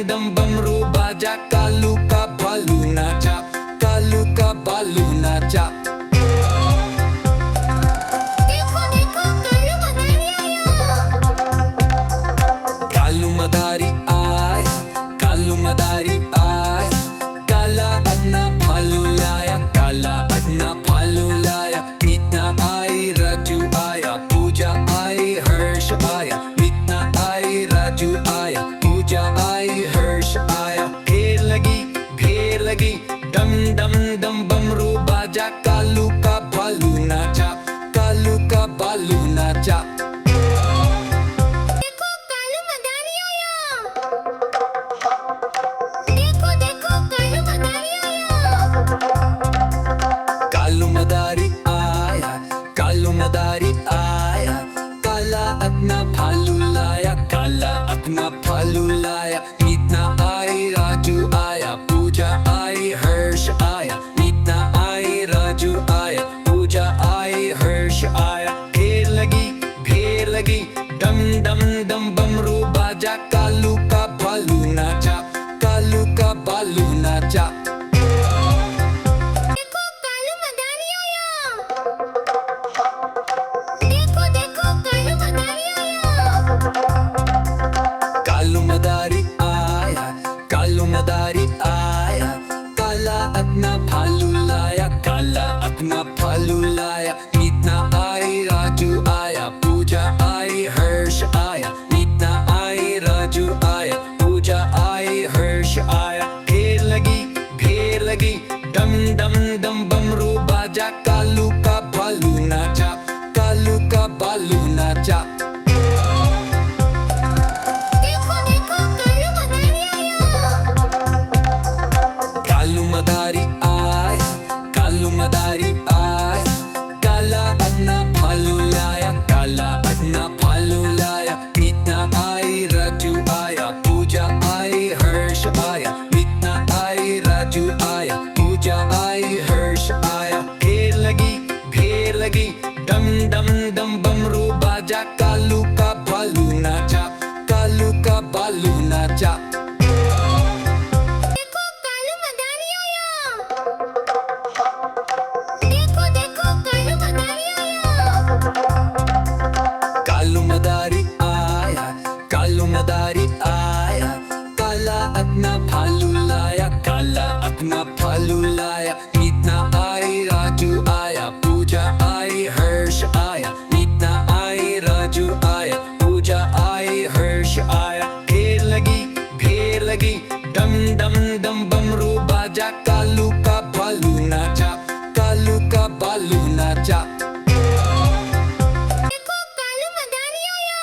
दम बमरू बाजा, कालू का बालू नाचा, कालू का बालू नाचा। देखो देखो कालू मदारी आया। कालू मदारी आय, कालू मदारी आय, काला अपना भालू लाया, काला अपना भालू लाया। मीतना आई, राजू आया, पूजा आई, हर्ष आया। मीतना आई, राजू आया, पूजा आई, हर्ष आया। ढेर लगी, डम डम दम बमरू बाजा, कालू का भालू नाचा, कालू का बालू नाचा। देखो कालू मदारी आया। देखो देखो कालू मदारी आया। कालू मदारी आया, कालू मदारी आया, काला अपना भालू लाया, काला अपना भालू लाया। मीतना आई, राजू आया, पूजा आई, हर्ष आया। मीतना आई, राजू आया, पूजा आई, हर्ष आया। ढेर लगी, डम डम दम बमरू बाजा, कालू का भालू नाचा, कालू का बालू नाचा। देखो कालू मदारी आया। देखो देखो कालू मदारी आया। कालू मदारी आया, कालू मदारी आया, काला अपना भालू लाया, काला अपना भालू लाया। मीतना आई, राजू आया, पूजा आई, हर्ष आया। मीतना आई, राजू आया, पूजा आई, हर्ष आया। ढेर लगी, डम डम दम बमरू बाजा, कालू का भालू नाचा, कालू का बालू नाचा। देखो देखो कालू मदारी आया। कालू मदारी आय, कालू मदारी आय, काला अपना भालू लाया, काला अपना भालू लाया। मीतना आई, राजू आया, पूजा आई, हर्ष आया। मीतना आई, राजू आया, पूजा आई, हर्ष आया। ढेर लगी, डम डम दम बमरू बाजा, कालू का भालू नाचा, कालू का बालू नाचा। देखो कालू मदारी आया। देखो देखो कालू मदारी आया। कालू मदारी आया, कालू मदारी आया, काला अपना भालू लाया, काला अपना भालू लाया। मीतना आई, राजू आया, पूजा आई, हर्ष आया। मीतना आई, राजू आया, पूजा आई, हर्ष आया। ढेर लगी, डम डम दम बमरू बाजा, कालू का भालू नाचा, कालू का बालू नाचा। देखो कालू मदारी आया।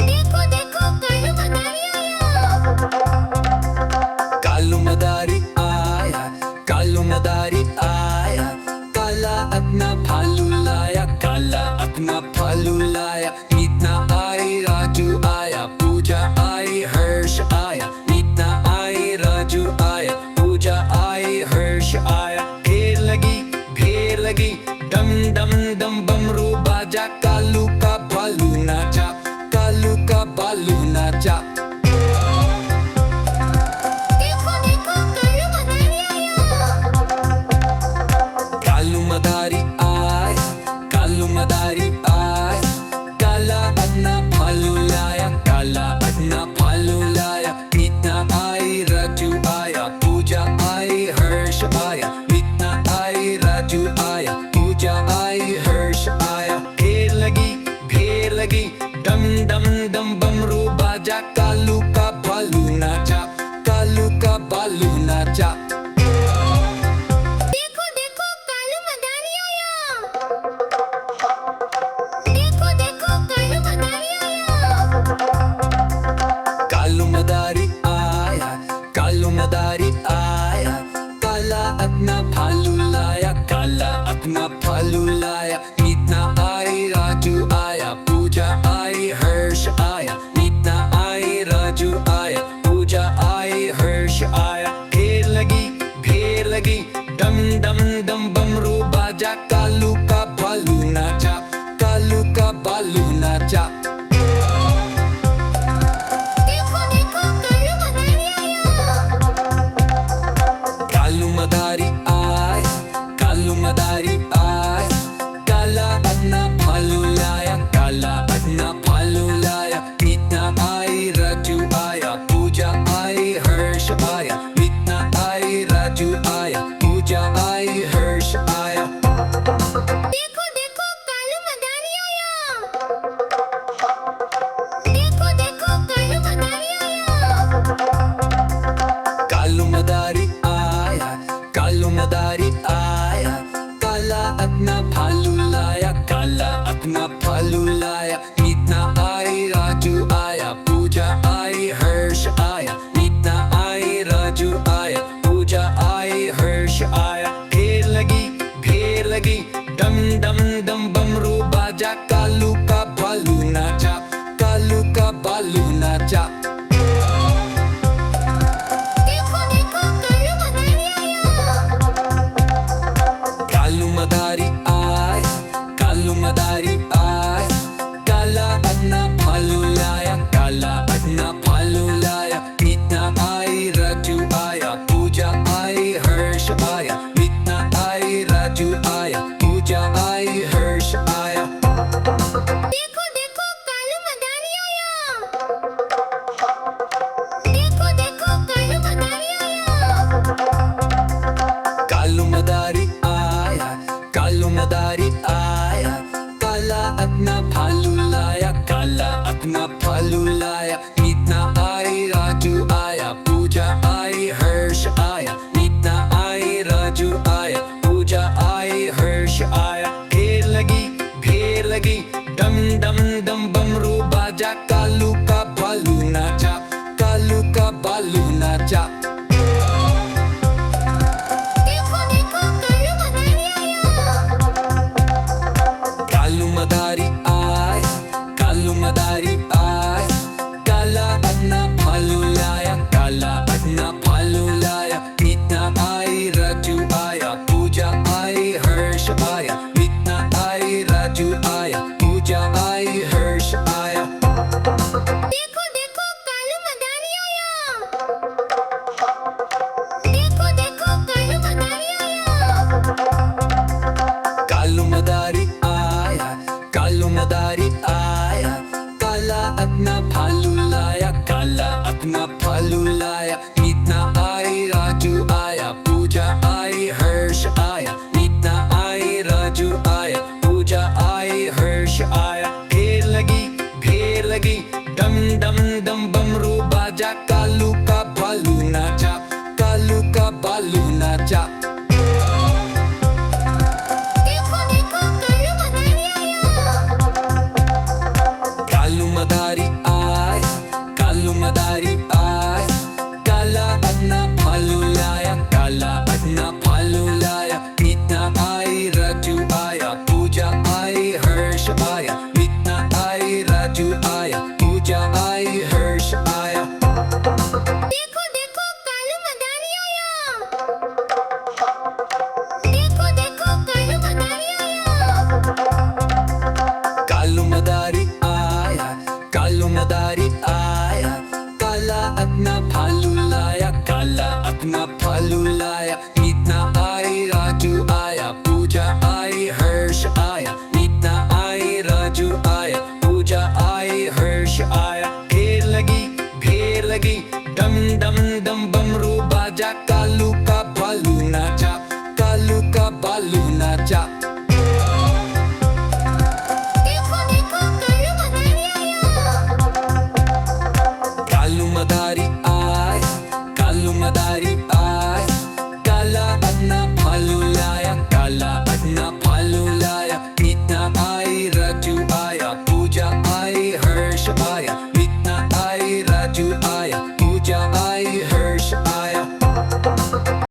देखो देखो कालू मदारी आया। कालू मदारी आया, कालू मदारी आया, काला अपना भालू लाया, काला अपना भालू लाया। मीतना आई, राजू आया, पूजा आई, हर्ष आया। मीतना आई, राजू आया, पूजा आई, हर्ष आया। ढेर लगी, डम डम दम बमरू बाजा, कालू का भालू नाचा, कालू का बालू नाचा। देखो देखो कालू मदारी आया। कालू मदारी आय, कालू मदारी आय, काला अपना भालू लाया, काला अपना भालू लाया। मीतना आई, राजू आया, पूजा आई, हर्ष आया। मीतना आई, राजू आया, पूजा आई, हर्ष आया। ढेर लगी, डम डम दम बमरू बाजा, कालू का भालू नाचा, कालू का बालू नाचा। देखो देखो कालू मदारी आया। देखो देखो कालू मदारी आया। कालू मदारी आया, कालू मदारी आया, काला अपना भालू लाया, काला अपना भालू लाया। मीतना आई, राजू आया, पूजा आई, हर्ष आया। मीतना आई, राजू आया, पूजा आई, हर्ष आया। ढेर लगी, डम डम दम बमरू बाजा, कालू का भालू नाचा, कालू का बालू नाचा। देखो नाचा। देखो देखो कालू मदारी आया। कालू मदारी आया, कालू मदारी आया, काला अपना भालू लाया, काला अपना भालू लाया। मीता आई, राजू आया, पूजा आई, हर्ष आया। मीता आई, राजू आया, पूजा आई, हर्ष आया। देखो देखो कालू मदारी आया। देखो देखो कालू मदारी आया। कालू मदारी आया, कालू मदारी आया, काला अपना भालू लाया, काला अपना भालू लाया। मीता आई, राजू आया, पूजा आई, हर्ष आया। मीता आई, राजू आया, पूजा आई, हर्ष आया। ढेर लगी, डम डम डम बमरू बाजा, कालू का भालू नाचा, कालू का भालू नाचा। देखो देखो कालू मदारी आया। कालू मदारी आया, कालू मदारी आया, काला अपना भालू लाया, काला अपना भालू लाया। मीता आई, राजू आया, पूजा आई, हर्ष आया। मीता आई, राजू आया, पूजा आई, हर्ष आया। देखो देखो कालू मदारी आया। देखो देखो कालू मदारी आया। कालू मदारी आया, कालू मदारी आया, काला अपना भालू लाया, काला अपना भालू लाया। मीता आई, राजू आया, पूजा आई, हर्ष आया। मीता आई, राजू आया, पूजा आई, हर्ष आया। ढेर लगी, डम डम डम बमरू बाजा, कालू का भालू नाचा, कालू का भालू नाचा। देखो देखो कालू मदारी आया। कालू मदारी आया, कालू मदारी आया, काला अपना भालू लाया, काला अपना भालू लाया। मीता आई, राजू आया, पूजा आई, हर्ष आया। मीता आई, राजू आया,